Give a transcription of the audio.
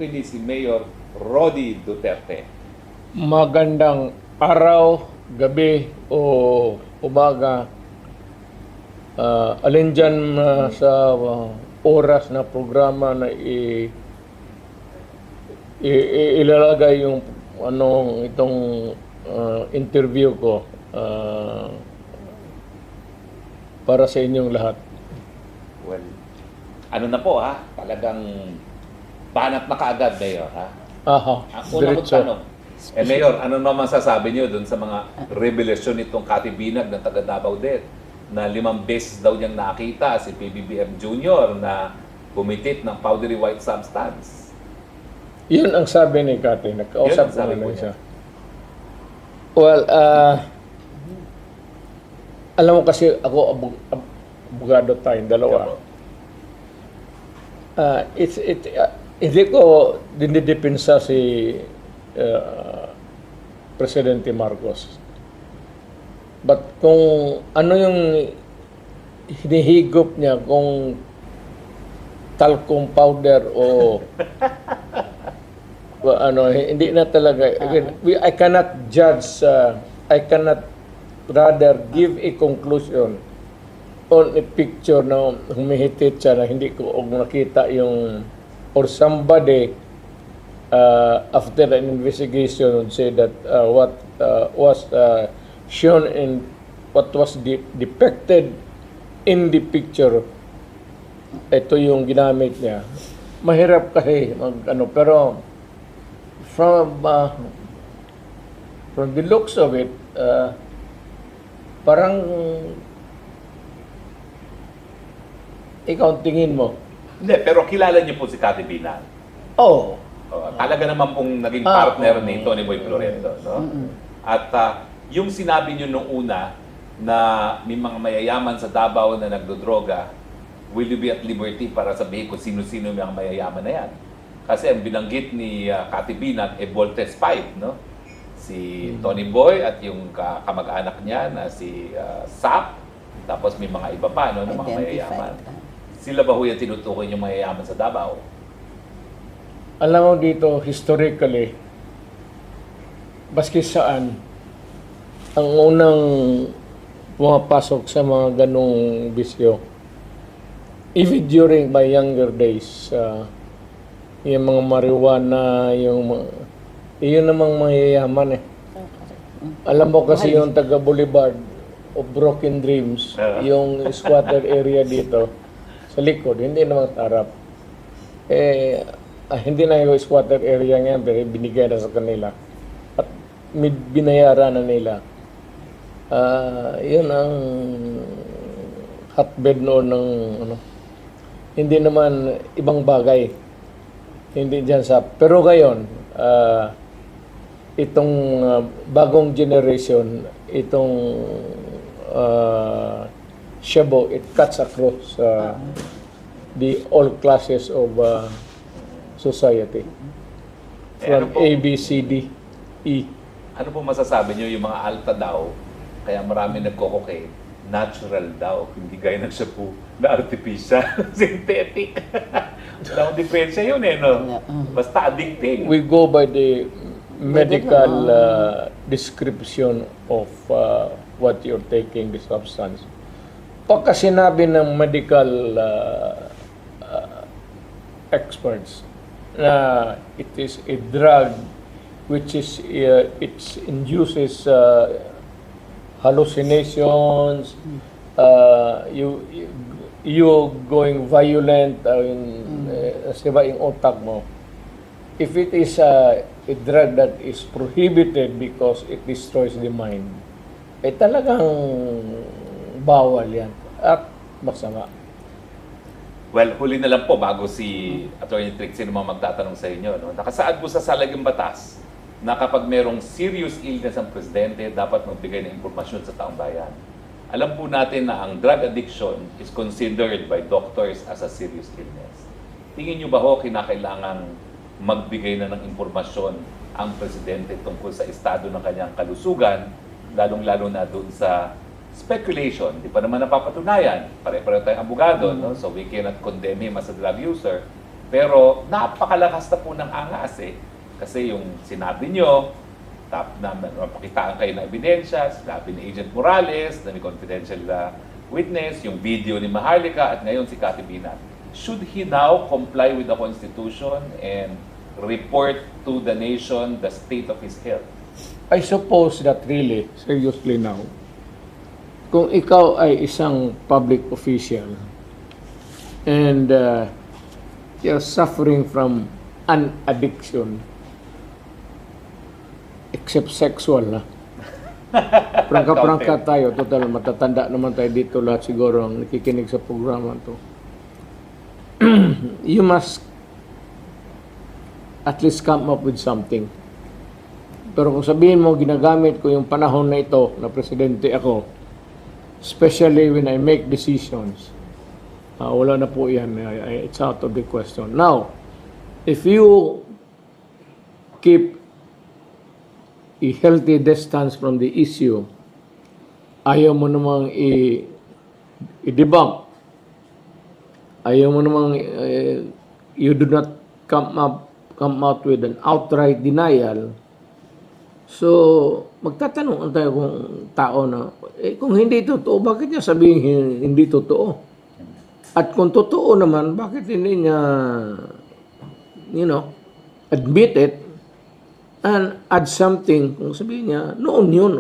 kundi si Mayor Rody Duterte. Magandang araw, gabi o umaga. Alin dyan sa oras na programa na ilalagay yung itong interview ko para sa inyong lahat. Well, ano na po ha? Talagang banat na kaagad, Mayor ha? Aha, Ang una kong diretso. tanong, Mayor, ano naman sasabi niyo dun sa mga revelasyon nitong Katibinag ng taga Davao din na 5 beses daw niyang nakita si PBBM Jr. na bumitit ng powdery white substance? Yun ang sabi ni Kati. Yun Nagkausap ang sabi ko po na siya. niya. Well, alam mo kasi ako abogado tayong dalawa. Hindi ko dinidepensa si Presidente Marcos. But kung ano yung hinihigop niya, kung talcum powder o hindi na talaga. Again, I cannot judge, I cannot rather give a conclusion on a picture na humihitit siya na hindi ko nakita yung or somebody after an investigation would say that what was shown in what was depicted in the picture, ito yung ginamit niya. Mahirap kasi pero from the looks of it, parang ikaw ang tingin mo. Hindi, pero kilala niyo po si Katibinag. Oh, Talaga naman pong naging partner ni Tony Boy Florento. No? At yung sinabi niyo nung una na may mga mayayaman sa Davao na nagdodroga, will you be at liberty para sabihin kung sino-sino yung mayayaman na yan? Kasi ang binanggit ni Katibinag Voltes 5, no? Si Tony Boy at yung kamag-anak niya na si Sap, tapos may mga iba pa, no, ng mga mayayaman. Sila ba ho yung tinutukoy yung mayayaman sa Davao? alam mo dito, historically, baski saan, ang unang pumapasok sa mga ganong bisyo, even during my younger days, yung mga marijuana, yun namang mayayaman eh. Alam mo kasi yung taga Boulevard of Broken Dreams, yung squatter area dito, sa likod, hindi naman sa harap. Hindi na yung squatter area ngayon, pero binigay na sa kanila. At binayaran na nila. Yun ang hotbed noon ng hindi naman ibang bagay. Hindi dyan sa... Pero ngayon, itong bagong generation, itong Shabu, it cuts across the all classes of society. From ano po? A, B, C, D, E. Ano po masasabi niyo yung mga alta daw, kaya marami nagko-cocaine, natural daw, hindi gaya ng shabu na artificial, synthetic. Wala akong diferensya yun eh, no? Basta addicting. We go by the medical description of what you're taking, the substance. Pagka sinabi ng medical experts na it is a drug which is it induces hallucinations, you going violent yung utak mo. If it is a drug that is prohibited because it destroys the mind, talagang bawal yan at masama. Well, huli na lang po bago si Attorney Trixie naman magtatanong sa inyo. No? Nakasaad po sa Salagang Batas na kapag merong serious illness ang presidente, dapat magbigay ng impormasyon sa taong bayan. Alam po natin na ang drug addiction is considered by doctors as a serious illness. Tingin niyo ba ho kinakailangan magbigay na ng impormasyon ang presidente tungkol sa estado ng kanyang kalusugan, lalong-lalo na doon sa speculation, di pa naman napapatunayan. Pare-pareho tayong abogado, no? So we cannot condemn him as a drug user. Pero napakalakas na po ng angas eh. Kasi yung sinabi nyo, na mapakitaan kayo ng ebidensya, sinabi ni Agent Morales, na may confidential witness, yung video ni Maharlika, at ngayon si Cathy Binat. Should he now comply with the Constitution and report to the nation the state of his health? I suppose that really, seriously now, kung ikaw ay isang public official and you're suffering from an addiction, except sexual na. Prangka-prangka tayo, total matatanda naman tayo dito lahat siguro ang nakikinig sa programa to. You must at least come up with something. Pero kung sabihin mo, ginagamit ko yung panahon na ito na presidente ako, especially when I make decisions, wala na po yan. It's out of the question. Now, if you keep a healthy distance from the issue, ayaw mo namang i-debunk, ayaw mo namang you do not come out with an outright denial, so magtatanong tayo kung tao na, kung hindi totoo, bakit niya sabihin hindi totoo? At kung totoo naman, bakit hindi niya, admit it and add something, kung sabihin niya, noon yun,